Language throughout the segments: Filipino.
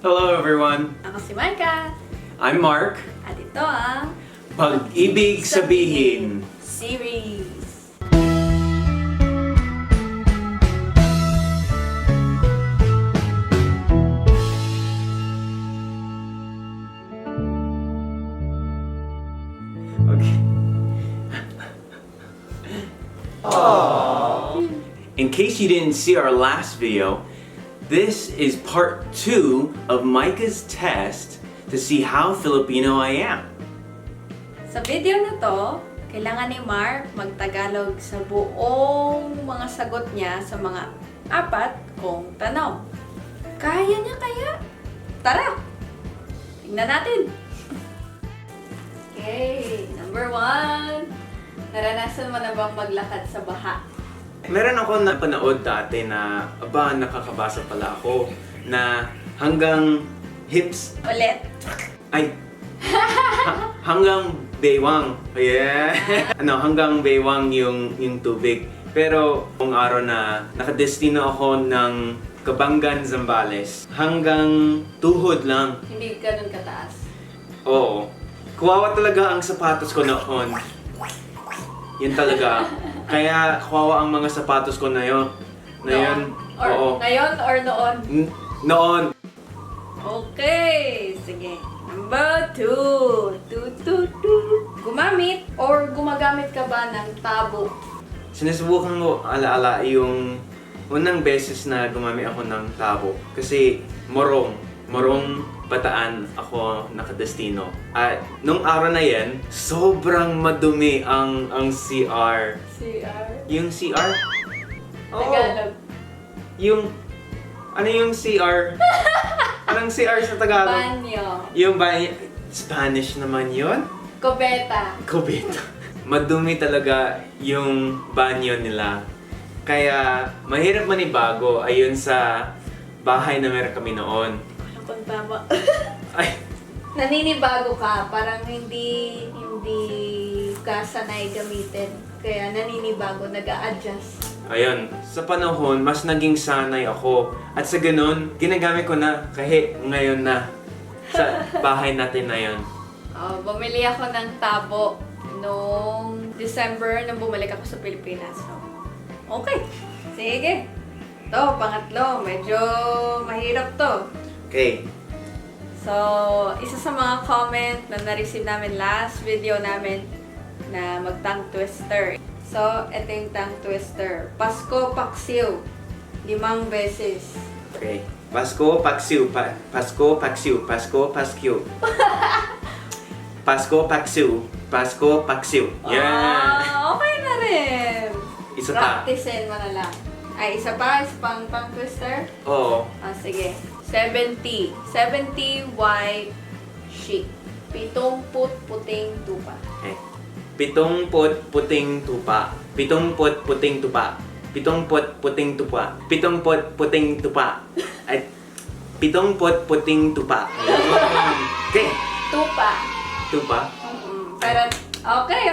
Hello everyone! Ako si Micah. I'm Mark. At ito ang Pag-ibig sabihin. Series. Okay. In case you didn't see our last video, this is part 2 of Micah's test to see how Filipino I am. Sa video na to, kailangan ni Mark magtagalog sa buong mga sagot niya sa mga 4 kong tanong. Kaya niya kaya? Tara! Tingnan natin! Okay, number 1. Naranasan mo na bang maglakad sa baha? Meron ako napanood dati na, nakakabasa pala ako, na hanggang hips, Ulit! ay, hanggang baywang. Yeah. Hanggang baywang yung tubig. Pero kung araw na nakadestino ako ng Cabangan, Zambales, hanggang tuhod lang. Hindi ganun kataas. Oo. Kawawa talaga ang sapatos ko noon. Yun talaga. Kaya kawawa ang mga sapatos ko na yun. Oo. Ngayon or noon? Noon. Okay, sige. Number 2. Gumamit or gumagamit ka ba ng tabo? Sinusubukan ko alaala yung unang beses na gumamit ako ng tabo. Kasi morong bataan ako nakadestino. At nung araw na yan, sobrang madumi ang CR. CR? Yung CR? Oo. Tagalog. Ano yung CR? Anong CR sa Tagalog? Banyo. Yung banyo. Spanish naman yun? Kubeta. Kubeta. Madumi talaga yung banyo nila. Kaya mahirap manibago ayun sa bahay na meron kami noon. Kung tama. Ay, Naninibago ka, parang hindi ka sanay gamitin. Kaya naninibago, nag-a-adjust. ayun. Sa panahon, mas naging sanay ako. At sa ganun, ginagamit ko na kahit ngayon na sa bahay natin na yun. Bumili ako ng tabo noong December nung bumalik ako sa Pilipinas. So, okay. Sige. Ito, pangatlo. Medyo mahirap to. Okay. So, isa sa mga comment na na-receive namin last video namin na mag-tongue twister. So, ito yung tongue twister. Pasko Paksiw. 5 beses. Okay. Pasko, Paksiw. Pasko, Paksiw. Pasko, Paskiw. Pasko, Paksiw. Pasko, Paksiw. Yeah! Okay na rin. Isa pa. Practicein mo na lang. Ay, isa pang tongue twister? Oo. Sige. 70. 70 white sheep. 70 puting tupa. Okay. 70 puting tupa. 70 puting tupa. 70 puting tupa. 70 puting tupa. Ay, 70 puting tupa. Okay. Tupa. Tupa. Pero, okay.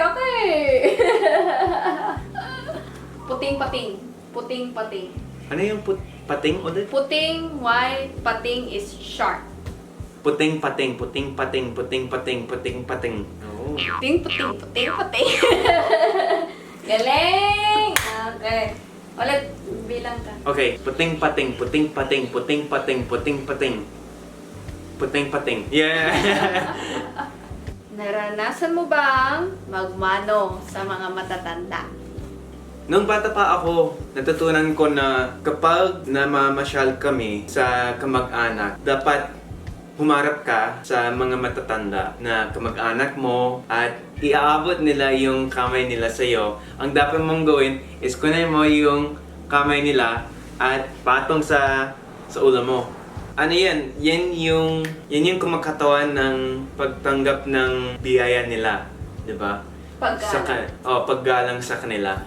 Puting-pating. Puting-pating. Ano yung pating ulit? Puting, white, pating is shark. Puting-pating. Puting-pating. Puting-pating. Puting-pating. Oh. Puting-pating. Galing! Okay. Ulit, bilang ka. Okay. Puting-pating. Puting-pating. Puting-pating. Puting-pating. Puting-pating. Yeah! Naranasan mo bang magmano sa mga matatanda? Nung bata pa ako, natutunan ko na kapag namamasyal kami sa kamag-anak, dapat humarap ka sa mga matatanda na kamag-anak mo at iaabot nila yung kamay nila sa iyo. Ang dapat mong gawin is kunin mo yung kamay nila at patong sa ulo mo. Ano yan? Yan yung kumakatawan ng pagtanggap ng biyaya nila. Diba? Paggalang sa kanila.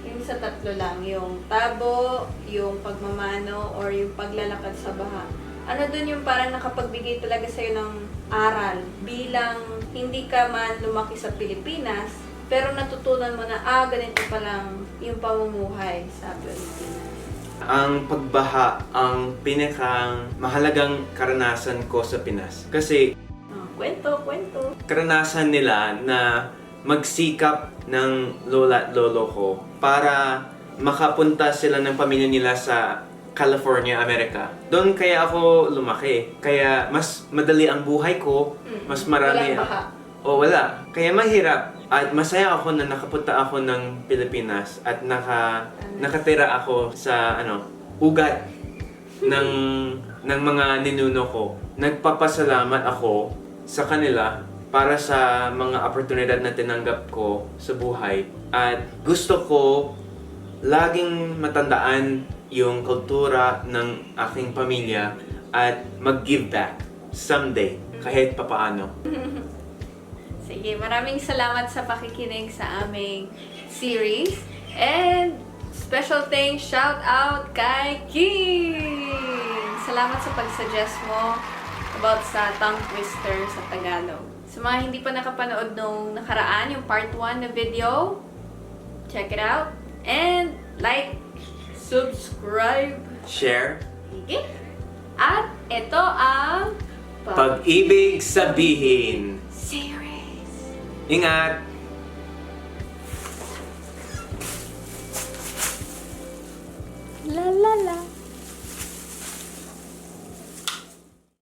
Yung sa tatlo lang, yung tabo, yung pagmamano, or yung paglalakad sa baha. Ano dun yung parang nakapagbigay talaga sa'yo ng aral bilang hindi ka man lumaki sa Pilipinas, pero natutunan mo na, ganito palang yung pamumuhay sa Pilipinas. Ang pagbaha ang pinakang mahalagang karanasan ko sa Pinas. Kasi Kwento. karanasan nila na magsikap ng lola at lolo ko para makapunta sila ng pamilya nila sa California, Amerika. Doon kaya ako lumaki. Kaya mas madali ang buhay ko, mas marami. Walang baha. O wala. Kaya mahirap. At masaya ako na nakapunta ako ng Pilipinas at nakatira ako sa ugat ng mga ninuno ko. Nagpapasalamat ako sa kanila para sa mga oportunidad na tinanggap ko sa buhay. At gusto ko laging matandaan yung kultura ng aking pamilya at mag-give back someday kahit papaano. Sige, maraming salamat sa pakikinig sa aming series. And special thanks, shout out kay King! Salamat sa pag-suggest mo about sa tongue twister sa Tagalog. Sa mga hindi pa nakapanood nung nakaraan, yung part 1 na video, check it out. And like, subscribe. Share. Sige. At ito ang Pag-ibig sabihin. series. Ingat!